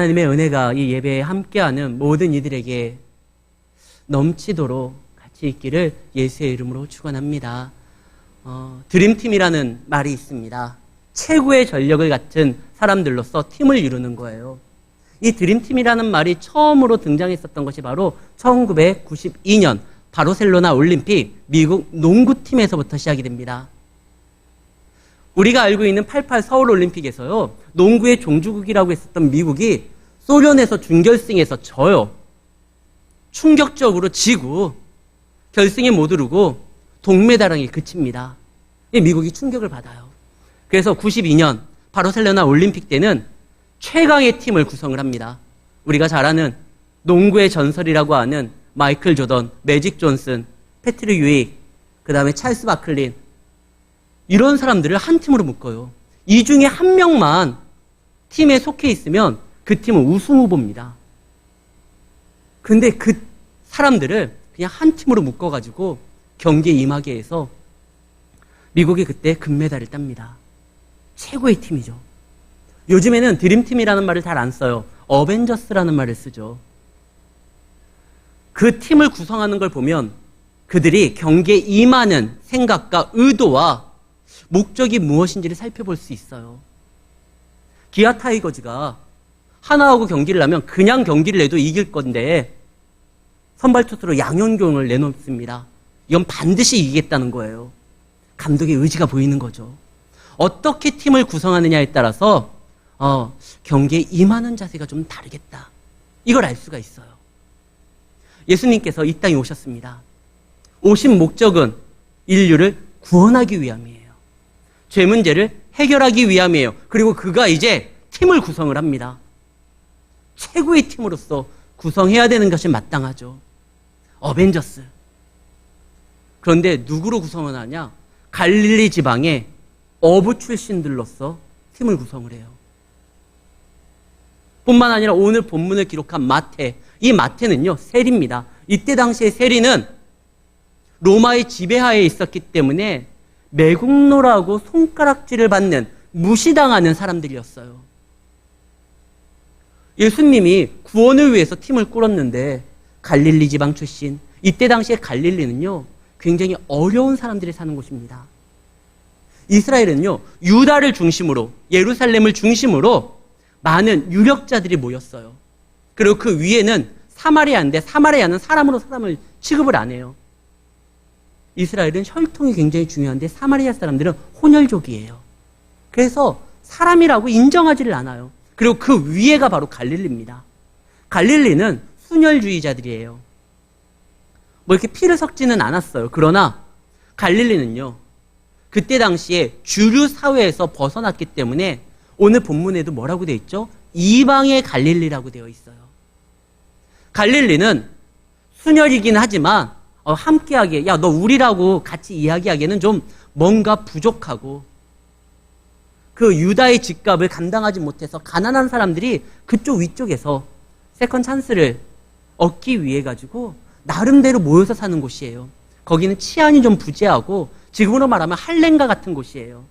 하나님의 은혜가 이 예배에 함께하는 모든 이들에게 넘치도록 같이 있기를 예수의 이름으로 축원합니다. 드림팀이라는 말이 있습니다. 최고의 전력을 갖춘 사람들로서 팀을 이루는 거예요. 이 드림팀이라는 말이 처음으로 등장했었던 것이 바로 1992년 바르셀로나 올림픽 미국 농구팀에서부터 시작이 됩니다. 우리가 알고 있는 88 서울 올림픽에서요, 농구의 종주국이라고 했었던 미국이 소련에서 준결승에서 져요. 충격적으로 지고 결승에 못 오르고 동메달왕에 그칩니다. 미국이 충격을 받아요. 그래서 92년 바르셀로나 올림픽 때는 최강의 팀을 구성을 합니다. 우리가 잘 아는 농구의 전설이라고 하는 마이클 조던, 매직 존슨, 패트릭 유익, 그 다음에 찰스 바클린, 이런 사람들을 한 팀으로 묶어요. 이 중에 한 명만 팀에 속해 있으면 그 팀은 우승 후보입니다. 근데 그 사람들을 그냥 한 팀으로 묶어가지고 경기에 임하게 해서 미국이 그때 금메달을 땁니다. 최고의 팀이죠. 요즘에는 드림팀이라는 말을 잘 안 써요. 어벤져스라는 말을 쓰죠. 그 팀을 구성하는 걸 보면 그들이 경기에 임하는 생각과 의도와 목적이 무엇인지를 살펴볼 수 있어요. 기아 타이거즈가 하나하고 경기를 하면 그냥 경기를 내도 이길 건데 선발 투수로 양현종을 내놓습니다. 이건 반드시 이기겠다는 거예요. 감독의 의지가 보이는 거죠. 어떻게 팀을 구성하느냐에 따라서 경기에 임하는 자세가 좀 다르겠다. 이걸 알 수가 있어요. 예수님께서 이 땅에 오셨습니다. 오신 목적은 인류를 구원하기 위함이에요. 죄 문제를 해결하기 위함이에요. 그리고 그가 이제 팀을 구성을 합니다. 최고의 팀으로서 구성해야 되는 것이 마땅하죠. 어벤져스. 그런데 누구로 구성을 하냐? 갈릴리 지방의 어부 출신들로서 팀을 구성을 해요. 뿐만 아니라 오늘 본문을 기록한 마태, 이 마태는요, 세리입니다. 이때 당시에 세리는 로마의 지배하에 있었기 때문에 매국노라고 손가락질을 받는, 무시당하는 사람들이었어요. 예수님이 구원을 위해서 팀을 꾸렸는데 갈릴리 지방 출신, 이때 당시에 갈릴리는요, 굉장히 어려운 사람들이 사는 곳입니다. 이스라엘은요, 유다를 중심으로, 예루살렘을 중심으로 많은 유력자들이 모였어요. 그리고 그 위에는 사마리아인데 사마리아는 사람으로 사람을 취급을 안 해요. 이스라엘은 혈통이 굉장히 중요한데 사마리아 사람들은 혼혈족이에요. 그래서 사람이라고 인정하지를 않아요. 그리고 그 위에가 바로 갈릴리입니다. 갈릴리는 순혈주의자들이에요. 뭐 이렇게 피를 섞지는 않았어요. 그러나 갈릴리는요, 그때 당시에 주류 사회에서 벗어났기 때문에 오늘 본문에도 뭐라고 되어 있죠? 이방의 갈릴리라고 되어 있어요. 갈릴리는 순혈이긴 하지만 함께하기에, 야, 너 우리라고 같이 이야기하기에는 좀 뭔가 부족하고 그 유다의 집값을 감당하지 못해서 가난한 사람들이 그쪽 위쪽에서 세컨 찬스를 얻기 위해 가지고 나름대로 모여서 사는 곳이에요. 거기는 치안이 좀 부재하고 지금으로 말하면 할렘과 같은 곳이에요.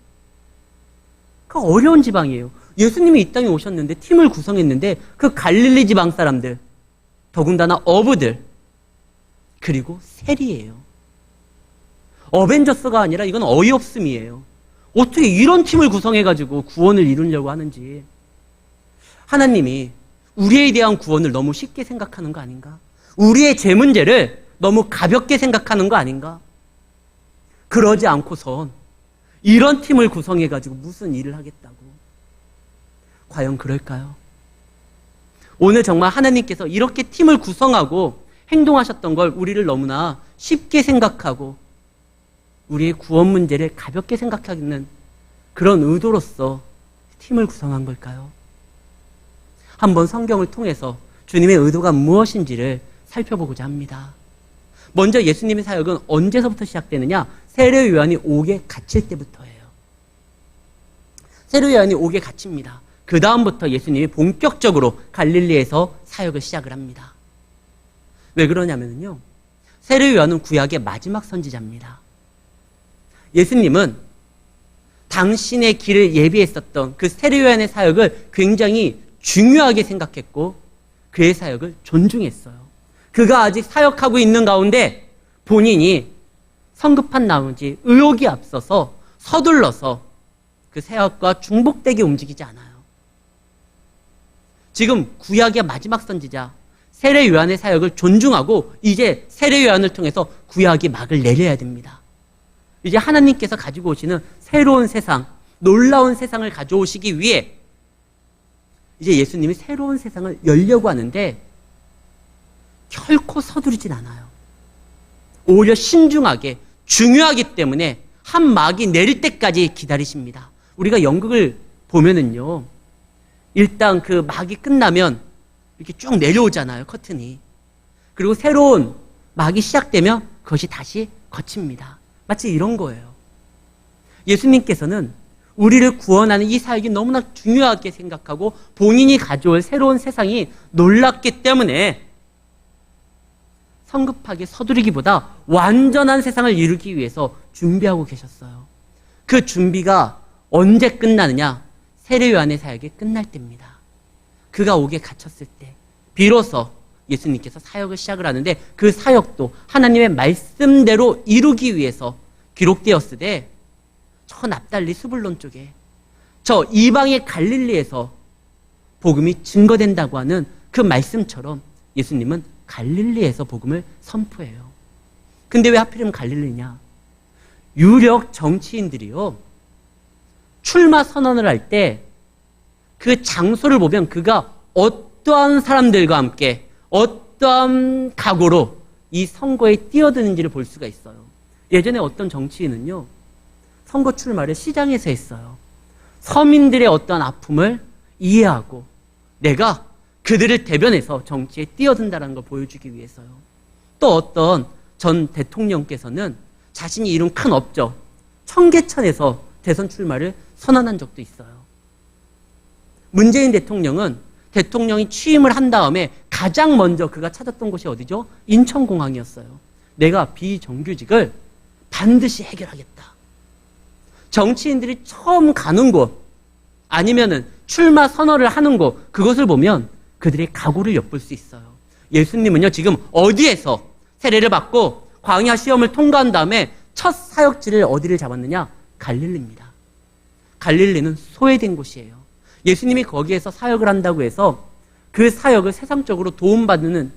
그 어려운 지방이에요. 예수님이 이 땅에 오셨는데 팀을 구성했는데 그 갈릴리 지방 사람들, 더군다나 어부들, 그리고 세리예요. 어벤져스가 아니라 이건 어이없음이에요. 어떻게 이런 팀을 구성해가지고 구원을 이루려고 하는지. 하나님이 우리에 대한 구원을 너무 쉽게 생각하는 거 아닌가? 우리의 죄 문제를 너무 가볍게 생각하는 거 아닌가? 그러지 않고선 이런 팀을 구성해가지고 무슨 일을 하겠다고. 과연 그럴까요? 오늘 정말 하나님께서 이렇게 팀을 구성하고 행동하셨던 걸 우리를 너무나 쉽게 생각하고 우리의 구원 문제를 가볍게 생각하는 그런 의도로서 팀을 구성한 걸까요? 한번 성경을 통해서 주님의 의도가 무엇인지를 살펴보고자 합니다. 먼저 예수님의 사역은 언제서부터 시작되느냐? 세례 요한이 옥에 갇힐 때부터예요. 세례 요한이 옥에 갇힙니다. 그 다음부터 예수님이 본격적으로 갈릴리에서 사역을 시작을 합니다. 왜 그러냐면요, 세례 요한은 구약의 마지막 선지자입니다. 예수님은 당신의 길을 예비했었던 그 세례 요한의 사역을 굉장히 중요하게 생각했고 그의 사역을 존중했어요. 그가 아직 사역하고 있는 가운데 본인이 성급한 나머지 의욕이 앞서서 서둘러서 그 사역과 중복되게 움직이지 않아요. 지금 구약의 마지막 선지자 세례 요한의 사역을 존중하고 이제 세례 요한을 통해서 구약이 막을 내려야 됩니다. 이제 하나님께서 가지고 오시는 새로운 세상, 놀라운 세상을 가져오시기 위해 이제 예수님이 새로운 세상을 열려고 하는데 결코 서두르진 않아요. 오히려 신중하게 중요하기 때문에 한 막이 내릴 때까지 기다리십니다. 우리가 연극을 보면은요, 일단 그 막이 끝나면 이렇게 쭉 내려오잖아요, 커튼이. 그리고 새로운 막이 시작되면 그것이 다시 거칩니다. 마치 이런 거예요. 예수님께서는 우리를 구원하는 이 사역이 너무나 중요하게 생각하고 본인이 가져올 새로운 세상이 놀랍기 때문에 성급하게 서두르기보다 완전한 세상을 이루기 위해서 준비하고 계셨어요. 그 준비가 언제 끝나느냐? 세례 요한의 사역이 끝날 때입니다. 그가 옥에 갇혔을 때 비로소 예수님께서 사역을 시작을 하는데 그 사역도 하나님의 말씀대로 이루기 위해서 기록되었으되 저 납달리 스불론 쪽에 저 이방의 갈릴리에서 복음이 증거된다고 하는 그 말씀처럼 예수님은 갈릴리에서 복음을 선포해요. 근데 왜 하필이면 갈릴리냐? 유력 정치인들이요, 출마 선언을 할 때 그 장소를 보면 그가 어떠한 사람들과 함께 어떠한 각오로 이 선거에 뛰어드는지를 볼 수가 있어요. 예전에 어떤 정치인은요, 선거 출마를 시장에서 했어요. 서민들의 어떠한 아픔을 이해하고 내가 그들을 대변해서 정치에 뛰어든다는 걸 보여주기 위해서요. 또 어떤 전 대통령께서는 자신이 이룬 큰 업적 청계천에서 대선 출마를 선언한 적도 있어요. 문재인 대통령은 대통령이 취임을 한 다음에 가장 먼저 그가 찾았던 곳이 어디죠? 인천공항이었어요. 내가 비정규직을 반드시 해결하겠다. 정치인들이 처음 가는 곳 아니면은 출마 선언을 하는 곳, 그것을 보면 그들의 각오를 엿볼 수 있어요. 예수님은요, 지금 어디에서 세례를 받고 광야 시험을 통과한 다음에 첫 사역지를 어디를 잡았느냐? 갈릴리입니다. 갈릴리는 소외된 곳이에요. 예수님이 거기에서 사역을 한다고 해서 그 사역을 세상적으로 도움받는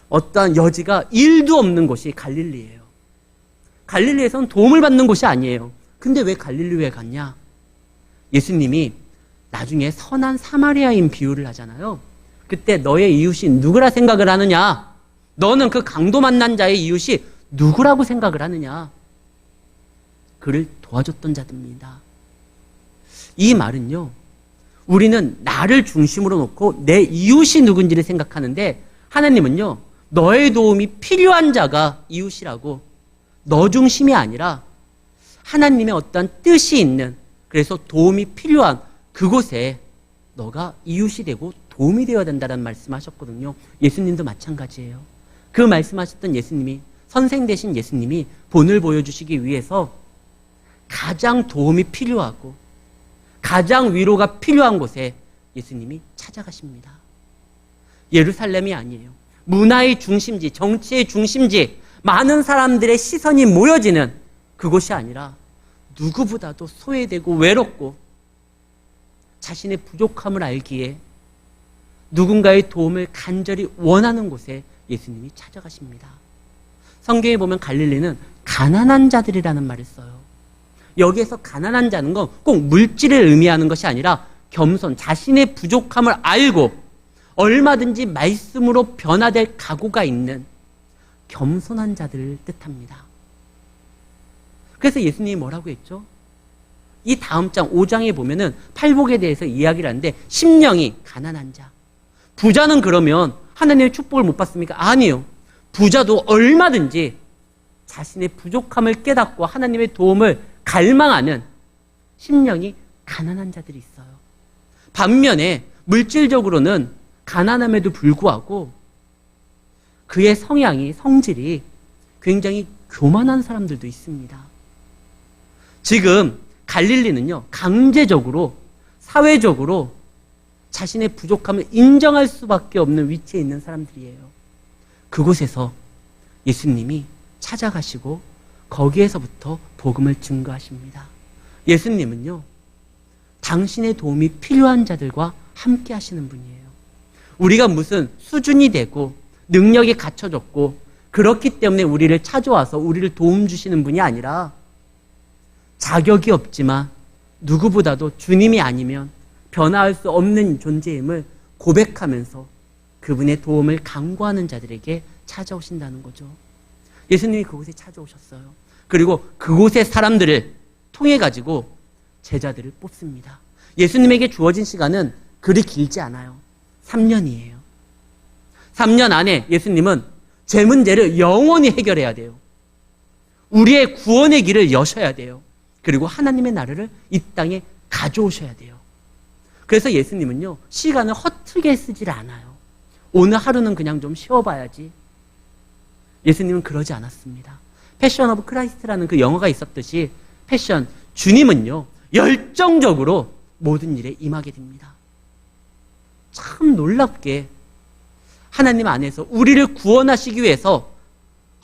어떠한 여지가 1도 없는 곳이 갈릴리예요. 갈릴리에서는 도움을 받는 곳이 아니에요. 근데 왜 갈릴리에 갔냐? 예수님이 나중에 선한 사마리아인 비유를 하잖아요. 그때 너의 이웃이 누구라 생각을 하느냐? 너는 그 강도 만난 자의 이웃이 누구라고 생각을 하느냐? 그를 도와줬던 자들입니다. 이 말은요, 우리는 나를 중심으로 놓고 내 이웃이 누군지를 생각하는데 하나님은요, 너의 도움이 필요한 자가 이웃이라고, 너 중심이 아니라 하나님의 어떤 뜻이 있는, 그래서 도움이 필요한 그곳에 너가 이웃이 되고 도움이 되어야 된다는 말씀하셨거든요. 예수님도 마찬가지예요. 그 말씀하셨던 예수님이, 선생 되신 예수님이 본을 보여주시기 위해서 가장 도움이 필요하고 가장 위로가 필요한 곳에 예수님이 찾아가십니다. 예루살렘이 아니에요. 문화의 중심지, 정치의 중심지, 많은 사람들의 시선이 모여지는 그곳이 아니라 누구보다도 소외되고 외롭고 자신의 부족함을 알기에 누군가의 도움을 간절히 원하는 곳에 예수님이 찾아가십니다. 성경에 보면 갈릴리는 가난한 자들이라는 말을 써요. 여기에서 가난한 자는 건 꼭 물질을 의미하는 것이 아니라 겸손, 자신의 부족함을 알고 얼마든지 말씀으로 변화될 각오가 있는 겸손한 자들을 뜻합니다. 그래서 예수님이 뭐라고 했죠? 이 다음 장 5장에 보면은 팔복에 대해서 이야기를 하는데 심령이 가난한 자. 부자는 그러면 하나님의 축복을 못 받습니까? 아니요. 부자도 얼마든지 자신의 부족함을 깨닫고 하나님의 도움을 갈망하는 심령이 가난한 자들이 있어요. 반면에 물질적으로는 가난함에도 불구하고 그의 성향이, 성질이 굉장히 교만한 사람들도 있습니다. 지금 갈릴리는요, 강제적으로, 사회적으로 자신의 부족함을 인정할 수밖에 없는 위치에 있는 사람들이에요. 그곳에서 예수님이 찾아가시고 거기에서부터 복음을 증거하십니다. 예수님은요, 당신의 도움이 필요한 자들과 함께 하시는 분이에요. 우리가 무슨 수준이 되고 능력이 갖춰졌고 그렇기 때문에 우리를 찾아와서 우리를 도움 주시는 분이 아니라 자격이 없지만 누구보다도 주님이 아니면 변화할 수 없는 존재임을 고백하면서 그분의 도움을 간구하는 자들에게 찾아오신다는 거죠. 예수님이 그곳에 찾아오셨어요. 그리고 그곳의 사람들을 통해 가지고 제자들을 뽑습니다. 예수님에게 주어진 시간은 그리 길지 않아요. 3년이에요. 3년 안에 예수님은 죄 문제를 영원히 해결해야 돼요. 우리의 구원의 길을 여셔야 돼요. 그리고 하나님의 나라를 이 땅에 가져오셔야 돼요. 그래서 예수님은요, 시간을 허투루게 쓰질 않아요. 오늘 하루는 그냥 좀 쉬어봐야지. 예수님은 그러지 않았습니다. 패션 오브 크라이스트라는 그 영화가 있었듯이 주님은요, 열정적으로 모든 일에 임하게 됩니다. 참 놀랍게 하나님 안에서 우리를 구원하시기 위해서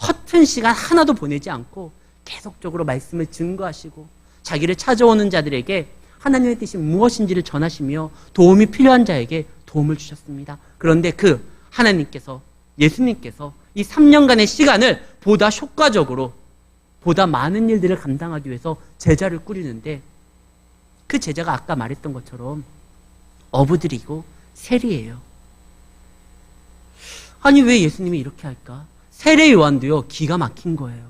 허튼 시간 하나도 보내지 않고 계속적으로 말씀을 증거하시고 자기를 찾아오는 자들에게 하나님의 뜻이 무엇인지를 전하시며 도움이 필요한 자에게 도움을 주셨습니다. 그런데 그 하나님께서, 예수님께서 이 3년간의 시간을 보다 효과적으로 보다 많은 일들을 감당하기 위해서 제자를 꾸리는데 그 제자가 아까 말했던 것처럼 어부들이고 세리예요. 아니 왜 예수님이 이렇게 할까? 세례 요한도요, 기가 막힌 거예요.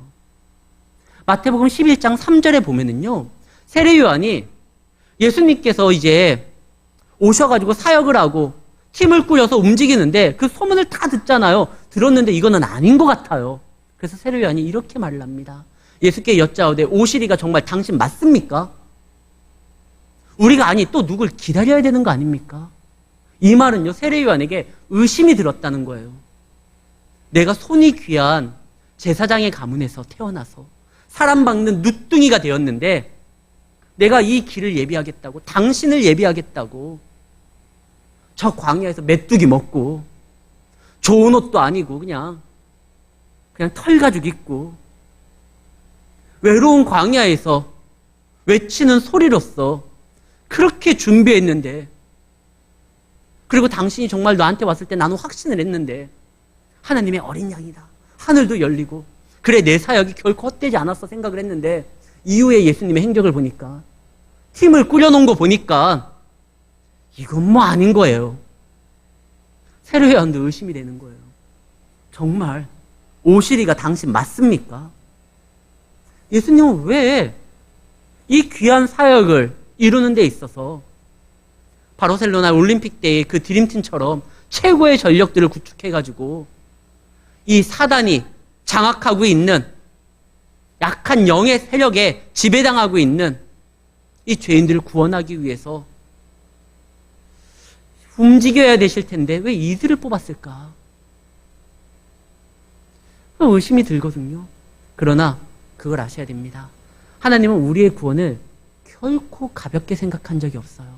마태복음 11장 3절에 보면은요, 세례 요한이 예수님께서 이제 오셔가지고 사역을 하고 팀을 꾸려서 움직이는데 그 소문을 다 듣잖아요. 들었는데 이거는 아닌 것 같아요. 그래서 세례 요한이 이렇게 말을 합니다. 예수께 여짜오되 오시리가 정말 당신 맞습니까? 우리가 아니 또 누굴 기다려야 되는 거 아닙니까? 이 말은요, 세례 요한에게 의심이 들었다는 거예요. 내가 손이 귀한 제사장의 가문에서 태어나서 사람 박는 누뚱이가 되었는데 내가 이 길을 예비하겠다고, 당신을 예비하겠다고 저 광야에서 메뚜기 먹고 좋은 옷도 아니고 그냥 털가죽 입고 외로운 광야에서 외치는 소리로서 그렇게 준비했는데, 그리고 당신이 정말 너한테 왔을 때 나는 확신을 했는데 하나님의 어린 양이다. 하늘도 열리고 그래 내 사역이 결코 헛되지 않았어 생각을 했는데 이후에 예수님의 행적을 보니까, 팀을 꾸려놓은 거 보니까 이건 뭐 아닌 거예요. 세례 요한도 의심이 되는 거예요. 정말 오시리가 당신 맞습니까? 예수님은 왜 이 귀한 사역을 이루는 데 있어서 바르셀로나 올림픽 때의 그 드림팀처럼 최고의 전력들을 구축해가지고 이 사단이 장악하고 있는 약한 영의 세력에 지배당하고 있는 이 죄인들을 구원하기 위해서 움직여야 되실 텐데 왜 이들을 뽑았을까? 의심이 들거든요. 그러나 그걸 아셔야 됩니다. 하나님은 우리의 구원을 결코 가볍게 생각한 적이 없어요.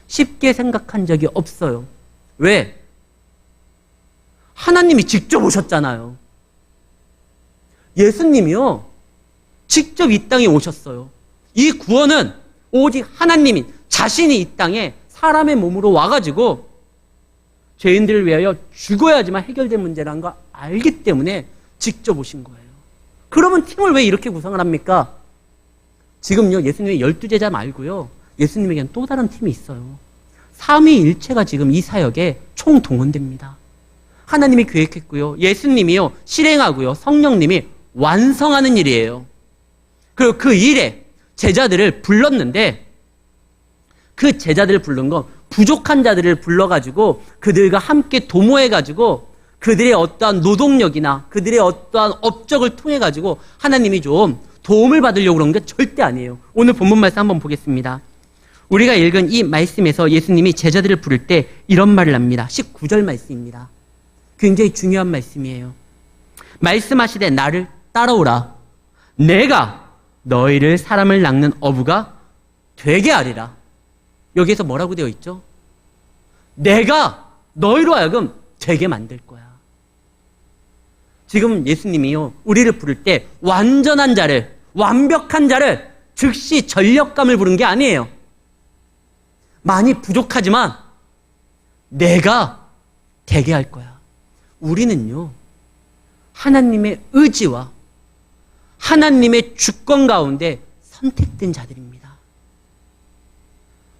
쉽게 생각한 적이 없어요. 왜? 하나님이 직접 오셨잖아요. 예수님이요, 직접 이 땅에 오셨어요. 이 구원은 오직 하나님이 자신이 이 땅에 사람의 몸으로 와가지고 죄인들을 위하여 죽어야지만 해결될 문제라는 걸 알기 때문에 직접 오신 거예요. 그러면 팀을 왜 이렇게 구성을 합니까? 지금요, 예수님의 12제자 말고요, 예수님에게는 또 다른 팀이 있어요. 삼위일체가 지금 이 사역에 총동원됩니다. 하나님이 계획했고요, 예수님이요 실행하고요, 성령님이 완성하는 일이에요. 그리고 그 일에 제자들을 불렀는데 그 제자들을 부른 건 부족한 자들을 불러가지고 그들과 함께 도모해가지고 그들의 어떠한 노동력이나 그들의 어떠한 업적을 통해가지고 하나님이 좀 도움을 받으려고 그런 게 절대 아니에요. 오늘 본문 말씀 한번 보겠습니다. 우리가 읽은 이 말씀에서 예수님이 제자들을 부를 때 이런 말을 합니다. 19절 말씀입니다. 굉장히 중요한 말씀이에요. 말씀하시되 나를 따라오라. 내가 너희를 사람을 낚는 어부가 되게 하리라. 여기에서 뭐라고 되어 있죠? 내가 너희로 하여금 되게 만들 거야. 지금 예수님이요, 우리를 부를 때 완전한 자를, 완벽한 자를 즉시 전력감을 부른 게 아니에요. 많이 부족하지만 내가 되게 할 거야. 우리는요, 하나님의 의지와 하나님의 주권 가운데 선택된 자들입니다.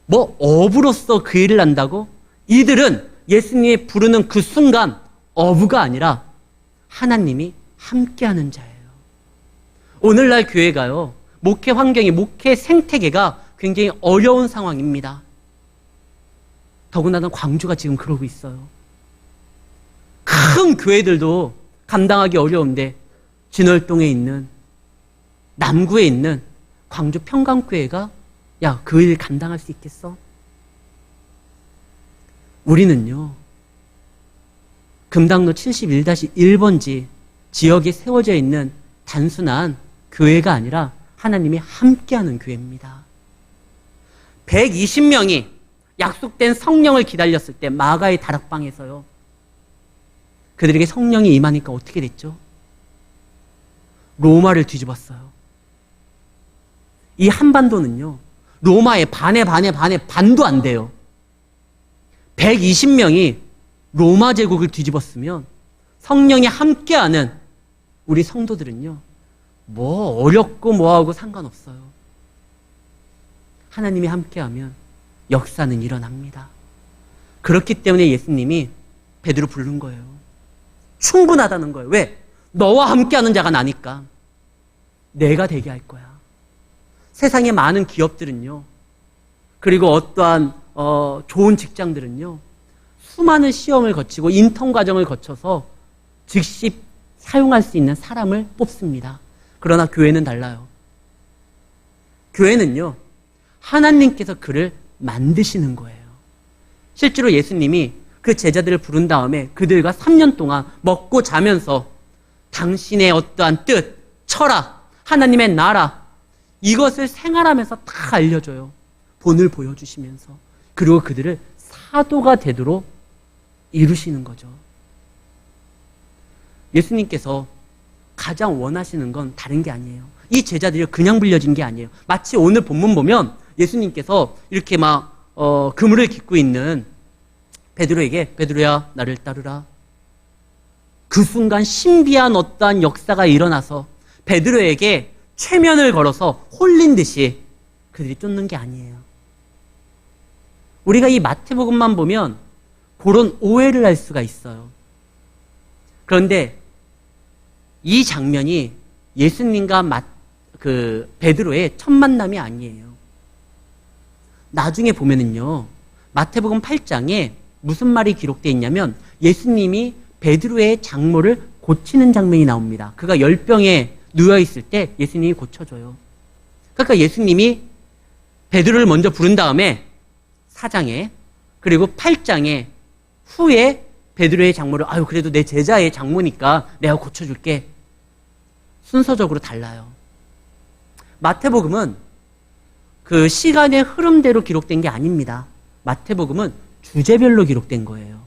뭐 업으로서 그 일을 한다고? 이들은 예수님이 부르는 그 순간 어부가 아니라 하나님이 함께하는 자예요. 오늘날 교회가요, 목회 환경이, 목회 생태계가 굉장히 어려운 상황입니다. 더군다나 광주가 지금 그러고 있어요. 큰 교회들도 감당하기 어려운데 진월동에 있는, 남구에 있는 광주 평강교회가 야, 그 일 감당할 수 있겠어? 우리는요, 금당로 71-1번지 지역에 세워져 있는 단순한 교회가 아니라 하나님이 함께하는 교회입니다. 120명이 약속된 성령을 기다렸을 때 마가의 다락방에서요, 그들에게 성령이 임하니까 어떻게 됐죠? 로마를 뒤집었어요. 이 한반도는요, 로마의 반의 반도 안 돼요. 120명이 로마 제국을 뒤집었으면 성령이 함께하는 우리 성도들은요, 뭐 어렵고 뭐하고 상관없어요. 하나님이 함께하면 역사는 일어납니다. 그렇기 때문에 예수님이 베드로 부른 거예요. 충분하다는 거예요. 왜? 너와 함께하는 자가 나니까. 내가 되게 할 거야. 세상의 많은 기업들은요, 그리고 어떠한 좋은 직장들은요, 수많은 시험을 거치고 인턴 과정을 거쳐서 즉시 사용할 수 있는 사람을 뽑습니다. 그러나 교회는 달라요. 교회는요, 하나님께서 그를 만드시는 거예요. 실제로 예수님이 그 제자들을 부른 다음에 그들과 3년 동안 먹고 자면서 당신의 어떠한 뜻, 철학, 하나님의 나라, 이것을 생활하면서 다 알려줘요. 본을 보여주시면서. 그리고 그들을 사도가 되도록 이루시는 거죠. 예수님께서 가장 원하시는 건 다른 게 아니에요. 이 제자들이 그냥 불려진 게 아니에요. 마치 오늘 본문 보면 예수님께서 이렇게 그물을 깃고 있는 베드로에게 베드로야 나를 따르라. 그 순간 신비한 어떠한 역사가 일어나서 베드로에게 최면을 걸어서 홀린 듯이 그들이 쫓는 게 아니에요. 우리가 이 마태복음만 보면 그런 오해를 할 수가 있어요. 그런데 이 장면이 예수님과 베드로의 첫 만남이 아니에요. 나중에 보면은요, 마태복음 8장에 무슨 말이 기록되어 있냐면 예수님이 베드로의 장모를 고치는 장면이 나옵니다. 그가 열병에 누워 있을 때 예수님이 고쳐줘요. 그러니까 예수님이 베드로를 먼저 부른 다음에 4장에, 그리고 8장에 후에 베드로의 장모를 그래도 내 제자의 장모니까 내가 고쳐줄게. 순서적으로 달라요. 마태복음은 그 시간의 흐름대로 기록된 게 아닙니다. 마태복음은 주제별로 기록된 거예요.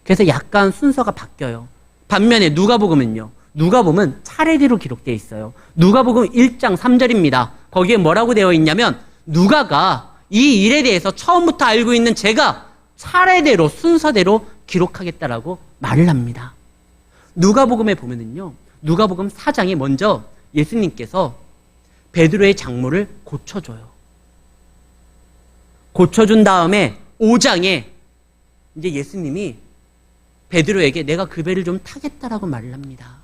그래서 약간 순서가 바뀌어요. 반면에 누가복음은요, 누가복음은 차례대로 기록되어 있어요. 누가복음 1장 3절입니다. 거기에 뭐라고 되어 있냐면 누가가 이 일에 대해서 처음부터 알고 있는 제가 차례대로 순서대로 기록하겠다라고 말을 합니다. 누가복음에 보면은요, 누가복음 4장에 먼저 예수님께서 베드로의 장모를 고쳐줘요. 고쳐준 다음에 5장에 이제 예수님이 베드로에게 내가 그 배를 좀 타겠다라고 말을 합니다.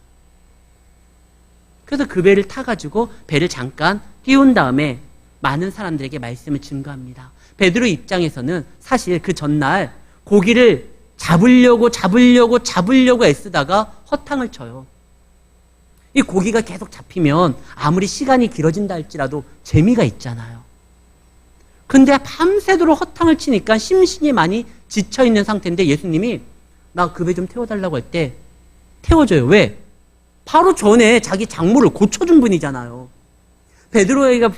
그래서 그 배를 타가지고 배를 잠깐 띄운 다음에 많은 사람들에게 말씀을 증거합니다. 베드로 입장에서는 사실 그 전날 고기를 잡으려고 애쓰다가 허탕을 쳐요. 이 고기가 계속 잡히면 아무리 시간이 길어진다 할지라도 재미가 있잖아요. 근데 밤새도록 허탕을 치니까 심신이 많이 지쳐있는 상태인데 예수님이 나 그 배 좀 태워달라고 할 때 태워줘요. 왜? 바로 전에 자기 장모를 고쳐준 분이잖아요. 베드로에게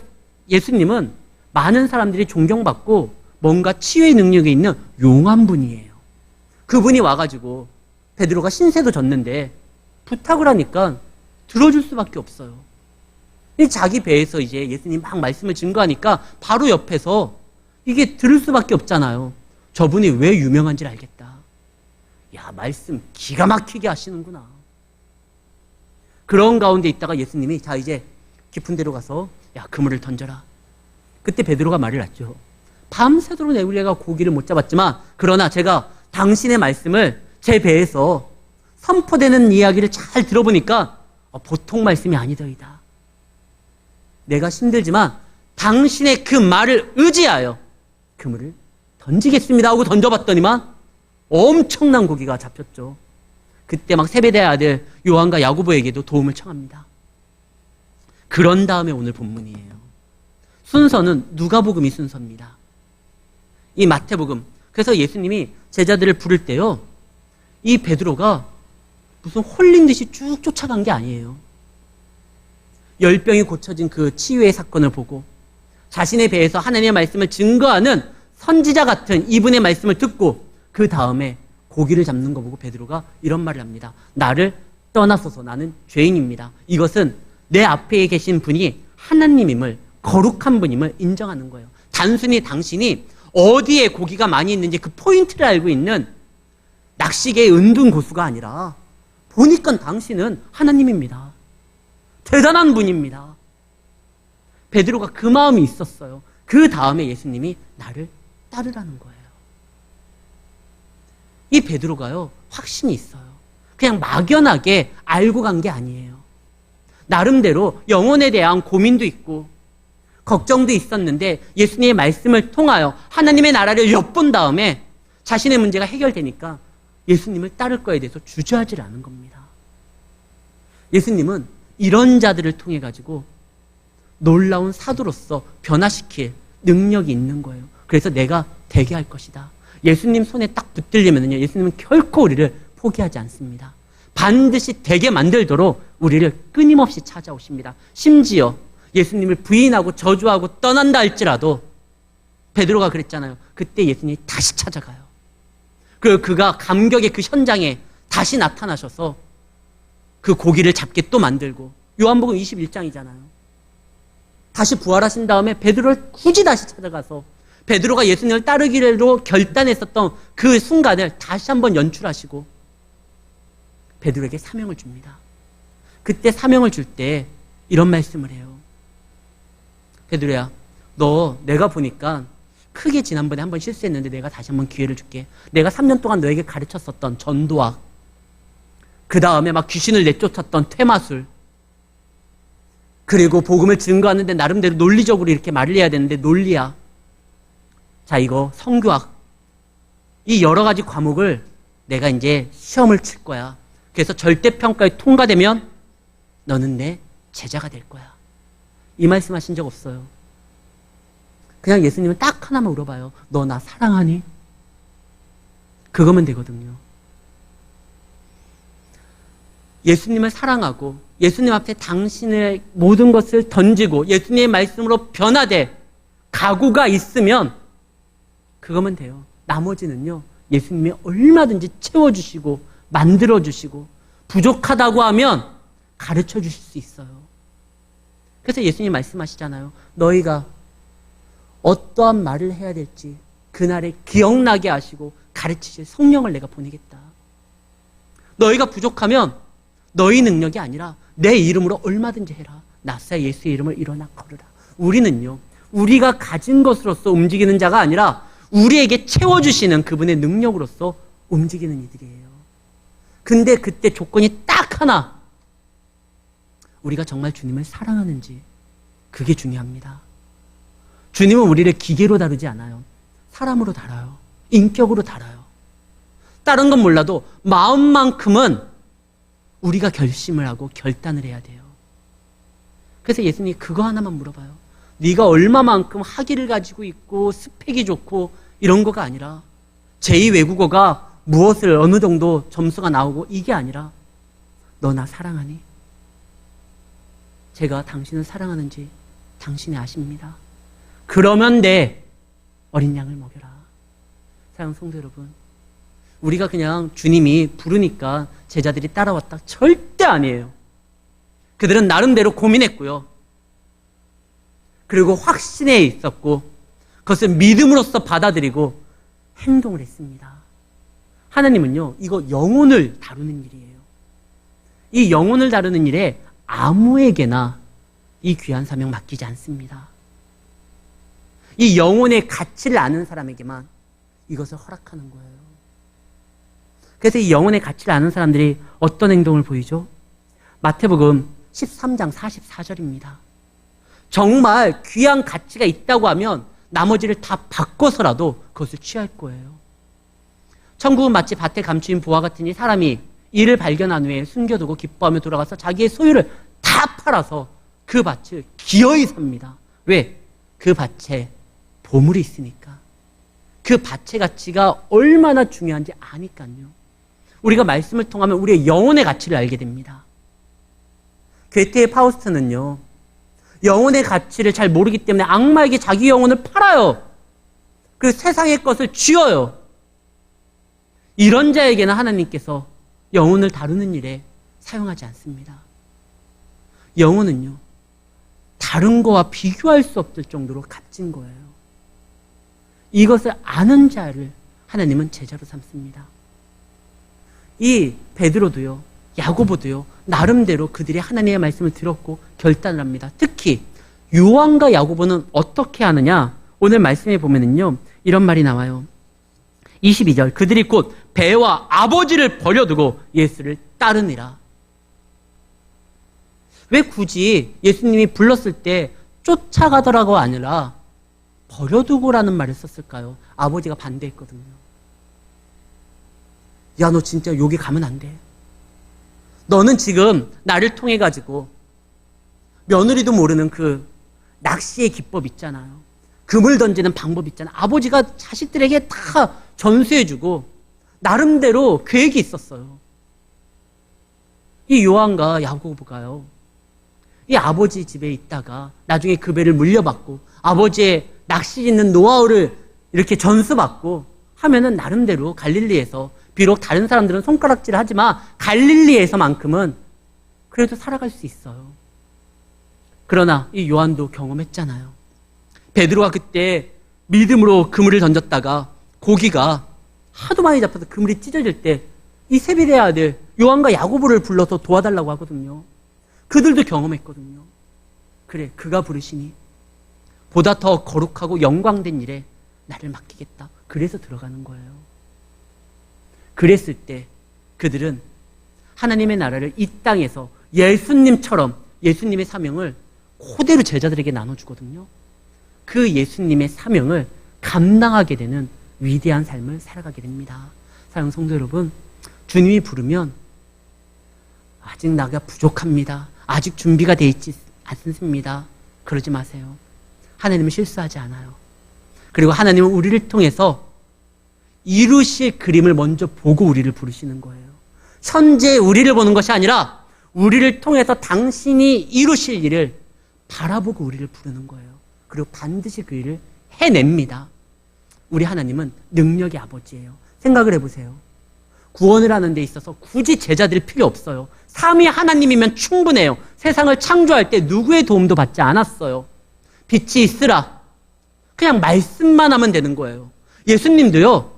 예수님은 많은 사람들이 존경받고 뭔가 치유의 능력이 있는 용한 분이에요. 그분이 와가지고 베드로가 신세도 졌는데 부탁을 하니까 들어줄 수밖에 없어요. 자기 배에서 이제 예수님 막 말씀을 증거하니까 바로 옆에서 이게 들을 수밖에 없잖아요. 저분이 왜 유명한지를 알겠다. 야, 말씀 기가 막히게 하시는구나. 그런 가운데 있다가 예수님이 자 이제 깊은 데로 가서 야, 그물을 던져라. 그때 베드로가 말을 했죠. 밤새도록 내가 고기를 못 잡았지만 그러나 제가 당신의 말씀을 제 배에서 선포되는 이야기를 잘 들어보니까 보통 말씀이 아니더이다. 내가 힘들지만 당신의 그 말을 의지하여 그물을 던지겠습니다 하고 던져봤더니만 엄청난 고기가 잡혔죠. 그때 막 세베대의 아들 요한과 야고보에게도 도움을 청합니다. 그런 다음에 오늘 본문이에요. 순서는 누가복음이 순서입니다. 이 마태복음. 그래서 예수님이 제자들을 부를 때요, 이 베드로가 무슨 홀린 듯이 쭉 쫓아간 게 아니에요. 열병이 고쳐진 그 치유의 사건을 보고 자신의 배에서 하나님의 말씀을 증거하는 선지자 같은 이분의 말씀을 듣고 그 다음에 고기를 잡는 거 보고 베드로가 이런 말을 합니다. 나를 떠나소서, 나는 죄인입니다. 이것은 내 앞에 계신 분이 하나님임을, 거룩한 분임을 인정하는 거예요. 단순히 당신이 어디에 고기가 많이 있는지 그 포인트를 알고 있는 낚시계의 은둔 고수가 아니라 보니까 당신은 하나님입니다. 대단한 분입니다. 베드로가 그 마음이 있었어요. 그 다음에 예수님이 나를 따르라는 거예요. 이 베드로가요, 확신이 있어요. 그냥 막연하게 알고 간 게 아니에요. 나름대로 영혼에 대한 고민도 있고 걱정도 있었는데 예수님의 말씀을 통하여 하나님의 나라를 엿본 다음에 자신의 문제가 해결되니까 예수님을 따를 거에 대해서 주저하지 않은 겁니다. 예수님은 이런 자들을 통해 가지고 놀라운 사도로서 변화시킬 능력이 있는 거예요. 그래서 내가 되게 할 것이다. 예수님 손에 딱 붙들리면요, 예수님은 결코 우리를 포기하지 않습니다. 반드시 되게 만들도록 우리를 끊임없이 찾아오십니다. 심지어 예수님을 부인하고 저주하고 떠난다 할지라도 베드로가 그랬잖아요. 그때 예수님이 다시 찾아가요. 그가 감격의 그 현장에 다시 나타나셔서 그 고기를 잡게 또 만들고, 요한복음 21장이잖아요. 다시 부활하신 다음에 베드로를 굳이 다시 찾아가서 베드로가 예수님을 따르기로 결단했었던 그 순간을 다시 한번 연출하시고 베드로에게 사명을 줍니다. 그때 사명을 줄 때 이런 말씀을 해요. 베드로야, 너 내가 보니까 크게 지난번에 한번 실수했는데 내가 다시 한번 기회를 줄게. 내가 3년 동안 너에게 가르쳤었던 전도학, 그 다음에 막 귀신을 내쫓았던 퇴마술, 그리고 복음을 증거하는데 나름대로 논리적으로 이렇게 말을 해야 되는데 논리야. 자, 이거 성교학, 이 여러 가지 과목을 내가 이제 시험을 칠 거야. 그래서 절대평가에 통과되면 너는 내 제자가 될 거야. 이 말씀하신 적 없어요. 그냥 예수님은 딱 하나만 물어봐요. 너 나 사랑하니? 그거면 되거든요. 예수님을 사랑하고 예수님 앞에 당신의 모든 것을 던지고 예수님의 말씀으로 변화될 각오가 있으면 그거면 돼요. 나머지는요, 예수님이 얼마든지 채워주시고 만들어주시고 부족하다고 하면 가르쳐 주실 수 있어요. 그래서 예수님 말씀하시잖아요. 너희가 어떠한 말을 해야 될지 그날에 기억나게 하시고 가르치실 성령을 내가 보내겠다. 너희가 부족하면 너희 능력이 아니라 내 이름으로 얼마든지 해라. 나사 예수의 이름을 일어나 걸으라. 우리는요, 우리가 가진 것으로서 움직이는 자가 아니라 우리에게 채워주시는 그분의 능력으로서 움직이는 이들이에요. 근데 그때 조건이 딱 하나, 우리가 정말 주님을 사랑하는지, 그게 중요합니다. 주님은 우리를 기계로 다루지 않아요. 사람으로 다뤄요. 인격으로 다뤄요. 다른 건 몰라도 마음만큼은 우리가 결심을 하고 결단을 해야 돼요. 그래서 예수님이 그거 하나만 물어봐요. 네가 얼마만큼 학위를 가지고 있고 스펙이 좋고 이런 거가 아니라, 제2 외국어가 무엇을 어느 정도 점수가 나오고 이게 아니라, 너 나 사랑하니? 제가 당신을 사랑하는지 당신이 아십니다. 그러면 돼. 어린 양을 먹여라. 사랑하는 성도 여러분, 우리가 그냥 주님이 부르니까 제자들이 따라왔다. 절대 아니에요. 그들은 나름대로 고민했고요. 그리고 확신에 있었고 그것을 믿음으로써 받아들이고 행동을 했습니다. 하나님은요, 이거 영혼을 다루는 일이에요. 이 영혼을 다루는 일에 아무에게나 이 귀한 사명 맡기지 않습니다. 이 영혼의 가치를 아는 사람에게만 이것을 허락하는 거예요. 그래서 이 영혼의 가치를 아는 사람들이 어떤 행동을 보이죠? 마태복음 13장 44절입니다. 정말 귀한 가치가 있다고 하면 나머지를 다 바꿔서라도 그것을 취할 거예요. 천국은 마치 밭에 감추인 보화 같으니 사람이 이를 발견한 후에 숨겨두고 기뻐하며 돌아가서 자기의 소유를 다 팔아서 그 밭을 기어이 삽니다. 왜? 그 밭에 보물이 있으니까. 그 밭의 가치가 얼마나 중요한지 아니까요. 우리가 말씀을 통하면 우리의 영혼의 가치를 알게 됩니다. 괴테의 파우스트는요, 영혼의 가치를 잘 모르기 때문에 악마에게 자기 영혼을 팔아요. 그리고 세상의 것을 쥐어요. 이런 자에게는 하나님께서 영혼을 다루는 일에 사용하지 않습니다. 영혼은요, 다른 거와 비교할 수 없을 정도로 값진 거예요. 이것을 아는 자를 하나님은 제자로 삼습니다. 이 베드로도요, 야고보도요, 나름대로 그들이 하나님의 말씀을 들었고 결단을 합니다. 특히 요한과 야고보는 어떻게 하느냐? 오늘 말씀에 보면은요, 이런 말이 나와요. 22절, 그들이 곧 배와 아버지를 버려두고 예수를 따르니라. 왜 굳이 예수님이 불렀을 때 쫓아가더라고 아니라 버려두고라는 말을 썼을까요? 아버지가 반대했거든요. 야, 너 진짜 여기 가면 안 돼. 너는 지금 나를 통해 가지고 며느리도 모르는 그 낚시의 기법 있잖아요. 금을 던지는 방법 있잖아요. 아버지가 자식들에게 다 전수해주고 나름대로 계획이 있었어요. 이 요한과 야고보가요, 이 아버지 집에 있다가 나중에 그 배를 물려받고 아버지의 낚시 짓는 노하우를 이렇게 전수받고 하면은 나름대로 갈릴리에서, 비록 다른 사람들은 손가락질을 하지만 갈릴리에서만큼은 그래도 살아갈 수 있어요. 그러나 이 요한도 경험했잖아요. 베드로가 그때 믿음으로 그물을 던졌다가 고기가 하도 많이 잡혀서 그물이 찢어질 때 이 세베대의 아들 요한과 야고보를 불러서 도와달라고 하거든요. 그들도 경험했거든요. 그래, 그가 부르시니 보다 더 거룩하고 영광된 일에 나를 맡기겠다. 그래서 들어가는 거예요. 그랬을 때 그들은 하나님의 나라를 이 땅에서 예수님처럼 예수님의 사명을 그대로 제자들에게 나눠주거든요. 그 예수님의 사명을 감당하게 되는 위대한 삶을 살아가게 됩니다. 사랑하는 성도 여러분, 주님이 부르면 아직 나가 부족합니다. 아직 준비가 되어 있지 않습니다. 그러지 마세요. 하나님은 실수하지 않아요. 그리고 하나님은 우리를 통해서 이루실 그림을 먼저 보고 우리를 부르시는 거예요. 현재 우리를 보는 것이 아니라 우리를 통해서 당신이 이루실 일을 바라보고 우리를 부르는 거예요. 그리고 반드시 그 일을 해냅니다. 우리 하나님은 능력의 아버지예요. 생각을 해보세요. 구원을 하는 데 있어서 굳이 제자들이 필요 없어요. 삼위 하나님이면 충분해요. 세상을 창조할 때 누구의 도움도 받지 않았어요. 빛이 있으라. 그냥 말씀만 하면 되는 거예요. 예수님도요,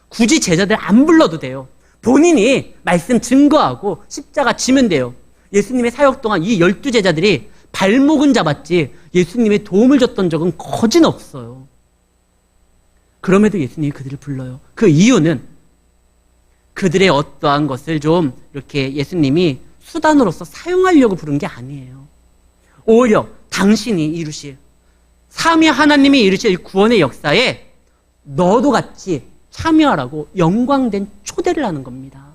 굳이 제자들 안 불러도 돼요. 본인이 말씀 증거하고 십자가 지면 돼요. 예수님의 사역 동안 이 12제자들이 발목은 잡았지 예수님의 도움을 줬던 적은 거진 없어요. 그럼에도 예수님이 그들을 불러요. 그 이유는 그들의 어떠한 것을 좀 이렇게 예수님이 수단으로서 사용하려고 부른 게 아니에요. 오히려 당신이 이루실, 삼위 하나님이 이루실 구원의 역사에 너도 같이 참여하라고 영광된 초대를 하는 겁니다.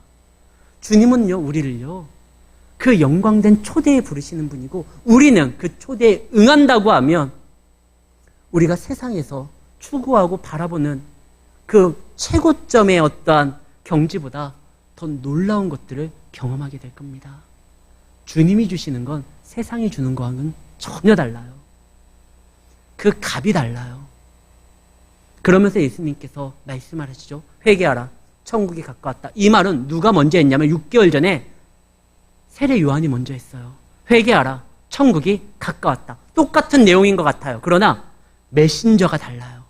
주님은요, 우리를요, 그 영광된 초대에 부르시는 분이고, 우리는 그 초대에 응한다고 하면 우리가 세상에서 추구하고 바라보는 그 최고점의 어떠한 경지보다 더 놀라운 것들을 경험하게 될 겁니다. 주님이 주시는 건 세상이 주는 거와는 전혀 달라요. 그 값이 달라요. 그러면서 예수님께서 말씀하시죠. 회개하라. 천국이 가까웠다. 이 말은 누가 먼저 했냐면 6개월 전에 세례 요한이 먼저 했어요. 회개하라. 천국이 가까웠다. 똑같은 내용인 것 같아요. 그러나 메신저가 달라요.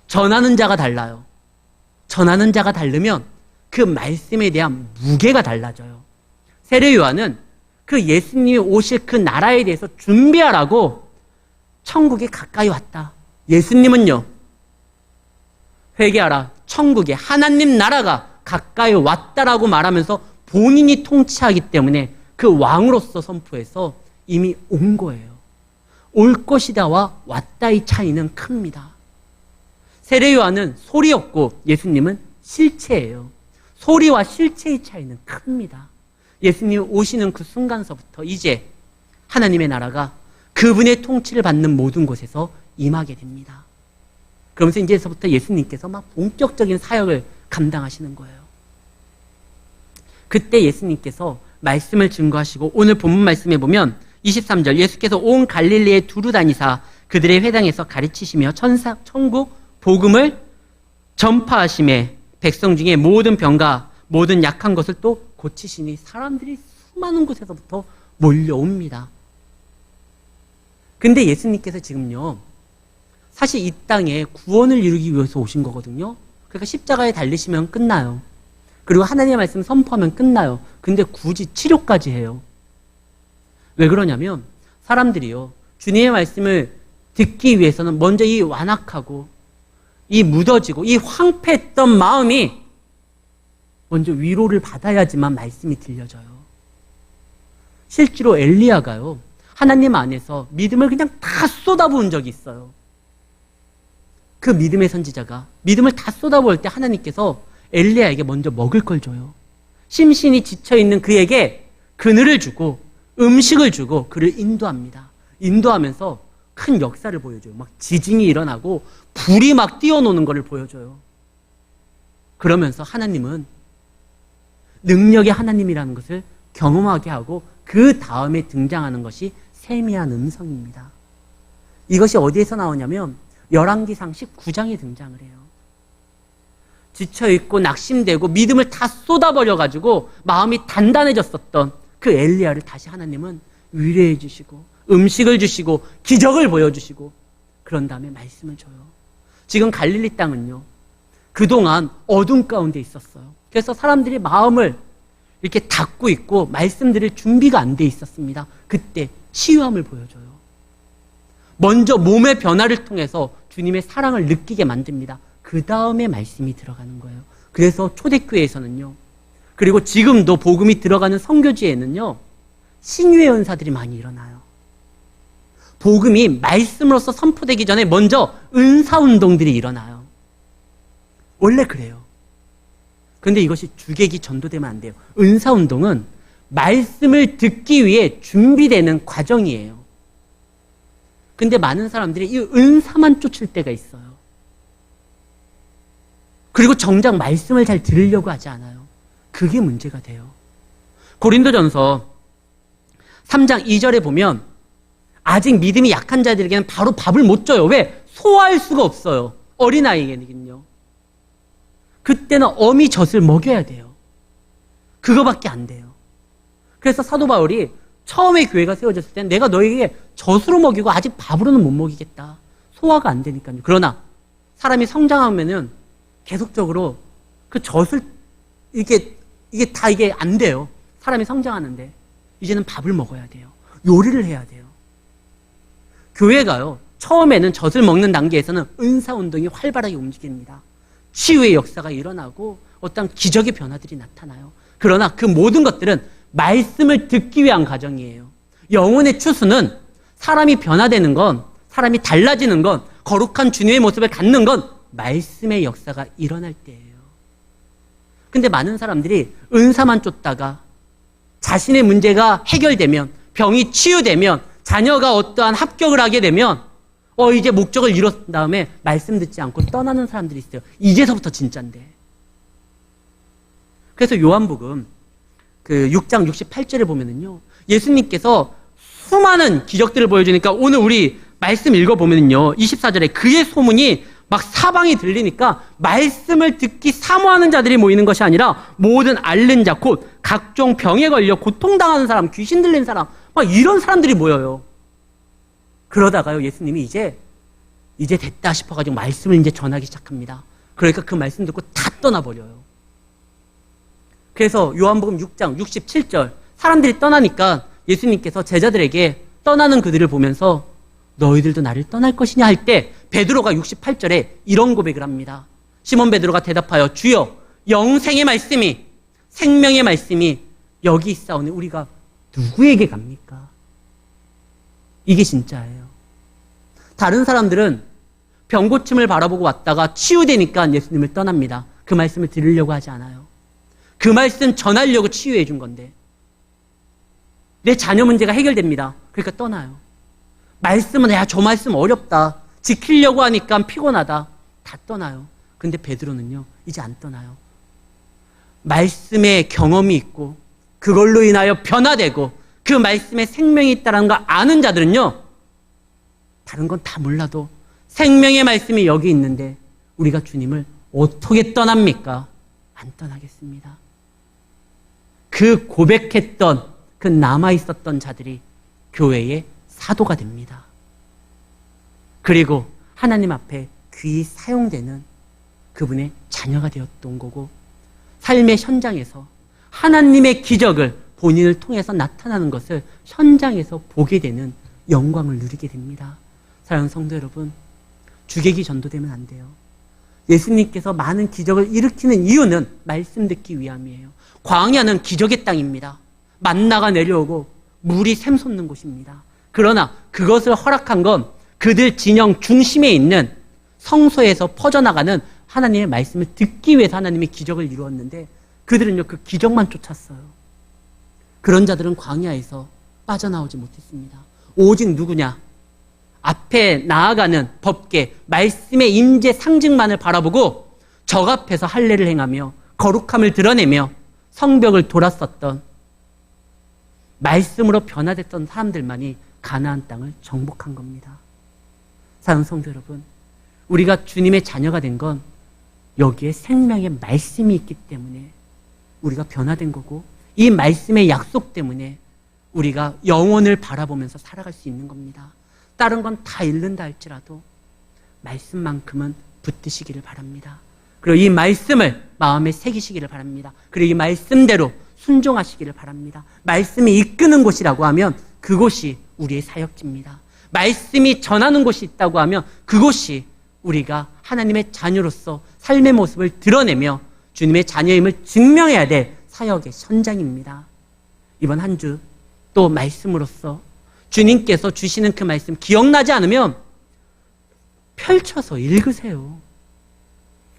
전하는 자가 달라요. 전하는 자가 다르면 그 말씀에 대한 무게가 달라져요. 세례 요한은 그 예수님이 오실 그 나라에 대해서 준비하라고 천국이 가까이 왔다. 예수님은요, 회개하라. 천국에 하나님 나라가 가까이 왔다라고 말하면서 본인이 통치하기 때문에 그 왕으로서 선포해서 이미 온 거예요. 올 것이다와 왔다의 차이는 큽니다. 세례 요한은 소리였고 예수님은 실체예요. 소리와 실체의 차이는 큽니다. 예수님이 오시는 그 순간서부터 이제 하나님의 나라가 그분의 통치를 받는 모든 곳에서 임하게 됩니다. 그러면서 이제서부터 예수님께서 막 본격적인 사역을 감당하시는 거예요. 그때 예수님께서 말씀을 증거하시고 오늘 본문 말씀에 보면 23절 예수께서 온 갈릴리에 두루 다니사 그들의 회당에서 가르치시며 천국 복음을 전파하심에 백성 중에 모든 병과 모든 약한 것을 또 고치시니 사람들이 수많은 곳에서부터 몰려옵니다. 근데 예수님께서 지금요, 사실 이 땅에 구원을 이루기 위해서 오신 거거든요. 그러니까 십자가에 달리시면 끝나요. 그리고 하나님의 말씀 선포하면 끝나요. 근데 굳이 치료까지 해요. 왜 그러냐면 사람들이요, 주님의 말씀을 듣기 위해서는 먼저 이 완악하고 이 묻어지고 이 황폐했던 마음이 먼저 위로를 받아야지만 말씀이 들려져요. 실제로 엘리야가요, 하나님 안에서 믿음을 그냥 다 쏟아부은 적이 있어요. 그 믿음의 선지자가 믿음을 다 쏟아부을 때 하나님께서 엘리야에게 먼저 먹을 걸 줘요. 심신이 지쳐있는 그에게 그늘을 주고 음식을 주고 그를 인도합니다. 인도하면서 큰 역사를 보여줘요. 막 지진이 일어나고 불이 막 뛰어노는 것을 보여줘요. 그러면서 하나님은 능력의 하나님이라는 것을 경험하게 하고 그 다음에 등장하는 것이 세미한 음성입니다. 이것이 어디에서 나오냐면 열왕기상 19장에 등장을 해요. 지쳐있고 낙심되고 믿음을 다 쏟아버려가지고 마음이 단단해졌었던 그 엘리야를 다시 하나님은 위로해 주시고 음식을 주시고 기적을 보여주시고 그런 다음에 말씀을 줘요. 지금 갈릴리 땅은요, 그동안 어둠 가운데 있었어요. 그래서 사람들이 마음을 이렇게 닫고 있고 말씀 드릴 준비가 안 돼 있었습니다. 그때 치유함을 보여줘요. 먼저 몸의 변화를 통해서 주님의 사랑을 느끼게 만듭니다. 그 다음에 말씀이 들어가는 거예요. 그래서 초대교회에서는요, 그리고 지금도 복음이 들어가는 선교지에는요, 신유의 은사들이 많이 일어나요. 복음이 말씀으로서 선포되기 전에 먼저 은사운동들이 일어나요. 원래 그래요. 그런데 이것이 주객이 전도되면 안 돼요. 은사운동은 말씀을 듣기 위해 준비되는 과정이에요. 근데 많은 사람들이 이 은사만 쫓을 때가 있어요. 그리고 정작 말씀을 잘 들으려고 하지 않아요. 그게 문제가 돼요. 고린도전서 3장 2절에 보면 아직 믿음이 약한 자들에게는 바로 밥을 못 줘요. 왜? 소화할 수가 없어요. 어린아이에게는요. 그때는 어미 젖을 먹여야 돼요. 그거밖에 안 돼요. 그래서 사도 바울이 처음에 교회가 세워졌을 때는 내가 너에게 젖으로 먹이고 아직 밥으로는 못 먹이겠다. 소화가 안 되니까요. 그러나 사람이 성장하면은 계속적으로 그 젖을 이게 다 안 돼요. 사람이 성장하는데 이제는 밥을 먹어야 돼요. 요리를 해야 돼요. 교회가요, 처음에는 젖을 먹는 단계에서는 은사운동이 활발하게 움직입니다. 치유의 역사가 일어나고 어떤 기적의 변화들이 나타나요. 그러나 그 모든 것들은 말씀을 듣기 위한 과정이에요. 영혼의 추수는 사람이 변화되는 건, 사람이 달라지는 건, 거룩한 주님의 모습을 갖는 건 말씀의 역사가 일어날 때예요. 근데 많은 사람들이 은사만 쫓다가 자신의 문제가 해결되면, 병이 치유되면, 자녀가 어떠한 합격을 하게 되면 이제 목적을 이뤘은 다음에 말씀 듣지 않고 떠나는 사람들이 있어요. 이제서부터 진짜인데. 그래서 요한복음 그 6장 68절에 보면은요, 예수님께서 수많은 기적들을 보여주니까 오늘 우리 말씀 읽어보면은요, 24절에 그의 소문이 막 사방이 들리니까 말씀을 듣기 사모하는 자들이 모이는 것이 아니라 모든 앓는 자, 곧 각종 병에 걸려 고통당하는 사람, 귀신 들린 사람, 막 이런 사람들이 모여요. 그러다가요, 예수님이 이제 됐다 싶어가지고 말씀을 이제 전하기 시작합니다. 그러니까 그 말씀 듣고 다 떠나버려요. 그래서 요한복음 6장 67절, 사람들이 떠나니까 예수님께서 제자들에게 떠나는 그들을 보면서 너희들도 나를 떠날 것이냐 할 때 베드로가 68절에 이런 고백을 합니다. 시몬 베드로가 대답하여 주여 영생의 말씀이, 생명의 말씀이 여기 있사오니 우리가 누구에게 갑니까? 이게 진짜예요. 다른 사람들은 병고침을 바라보고 왔다가 치유되니까 예수님을 떠납니다. 그 말씀을 들으려고 하지 않아요. 그 말씀 전하려고 치유해 준 건데 내 자녀 문제가 해결됩니다. 그러니까 떠나요. 말씀은 야, 저 말씀 어렵다. 지키려고 하니까 피곤하다. 다 떠나요. 근데 베드로는요, 이제 안 떠나요. 말씀의 경험이 있고 그걸로 인하여 변화되고 그 말씀에 생명이 있다는 걸 아는 자들은요, 다른 건 다 몰라도 생명의 말씀이 여기 있는데 우리가 주님을 어떻게 떠납니까? 안 떠나겠습니다. 그 고백했던, 그 남아있었던 자들이 교회의 사도가 됩니다. 그리고 하나님 앞에 귀히 사용되는 그분의 자녀가 되었던 거고, 삶의 현장에서 하나님의 기적을 본인을 통해서 나타나는 것을 현장에서 보게 되는 영광을 누리게 됩니다. 사랑하는 성도 여러분, 주객이 전도되면 안 돼요. 예수님께서 많은 기적을 일으키는 이유는 말씀 듣기 위함이에요. 광야는 기적의 땅입니다. 만나가 내려오고 물이 샘솟는 곳입니다. 그러나 그것을 허락한 건 그들 진영 중심에 있는 성소에서 퍼져나가는 하나님의 말씀을 듣기 위해서 하나님이 기적을 이루었는데 그들은요, 그 기적만 쫓았어요. 그런 자들은 광야에서 빠져나오지 못했습니다. 오직 누구냐? 앞에 나아가는 법계, 말씀의 임재 상징만을 바라보고 적 앞에서 할례를 행하며 거룩함을 드러내며 성벽을 돌았었던, 말씀으로 변화됐던 사람들만이 가나안 땅을 정복한 겁니다. 사랑하는 성도 여러분, 우리가 주님의 자녀가 된 건 여기에 생명의 말씀이 있기 때문에 우리가 변화된 거고, 이 말씀의 약속 때문에 우리가 영혼을 바라보면서 살아갈 수 있는 겁니다. 다른 건 다 잃는다 할지라도 말씀만큼은 붙드시기를 바랍니다. 그리고 이 말씀을 마음에 새기시기를 바랍니다. 그리고 이 말씀대로 순종하시기를 바랍니다. 말씀이 이끄는 곳이라고 하면 그곳이 우리의 사역지입니다. 말씀이 전하는 곳이 있다고 하면 그곳이 우리가 하나님의 자녀로서 삶의 모습을 드러내며 주님의 자녀임을 증명해야 될 사역의 현장입니다. 이번 한 주 또 말씀으로서 주님께서 주시는 그 말씀 기억나지 않으면 펼쳐서 읽으세요.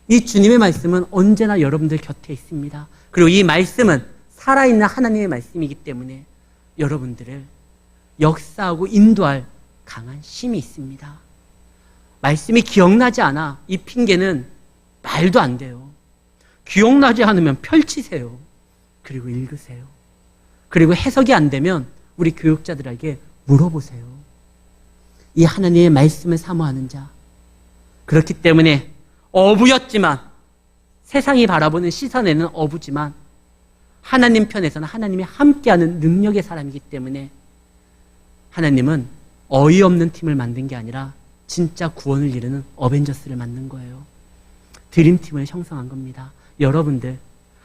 이 주님의 말씀은 언제나 여러분들 곁에 있습니다. 그리고 이 말씀은 살아있는 하나님의 말씀이기 때문에 여러분들을 역사하고 인도할 강한 힘이 있습니다. 말씀이 기억나지 않아, 이 핑계는 말도 안 돼요. 기억나지 않으면 펼치세요. 그리고 읽으세요. 그리고 해석이 안 되면 우리 교육자들에게 물어보세요. 이 하나님의 말씀을 사모하는 자. 그렇기 때문에 어부였지만, 세상이 바라보는 시선에는 어부지만 하나님 편에서는 하나님이 함께하는 능력의 사람이기 때문에 하나님은 어이없는 팀을 만든 게 아니라 진짜 구원을 이루는 어벤져스를 만든 거예요. 드림팀을 형성한 겁니다. 여러분들,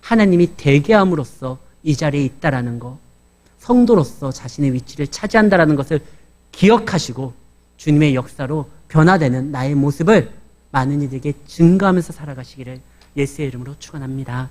하나님이 대개함으로써 이 자리에 있다라는 거, 성도로서 자신의 위치를 차지한다라는 것을 기억하시고 주님의 역사로 변화되는 나의 모습을 많은 이들에게 증거하면서 살아가시기를 예수의 이름으로 축원합니다.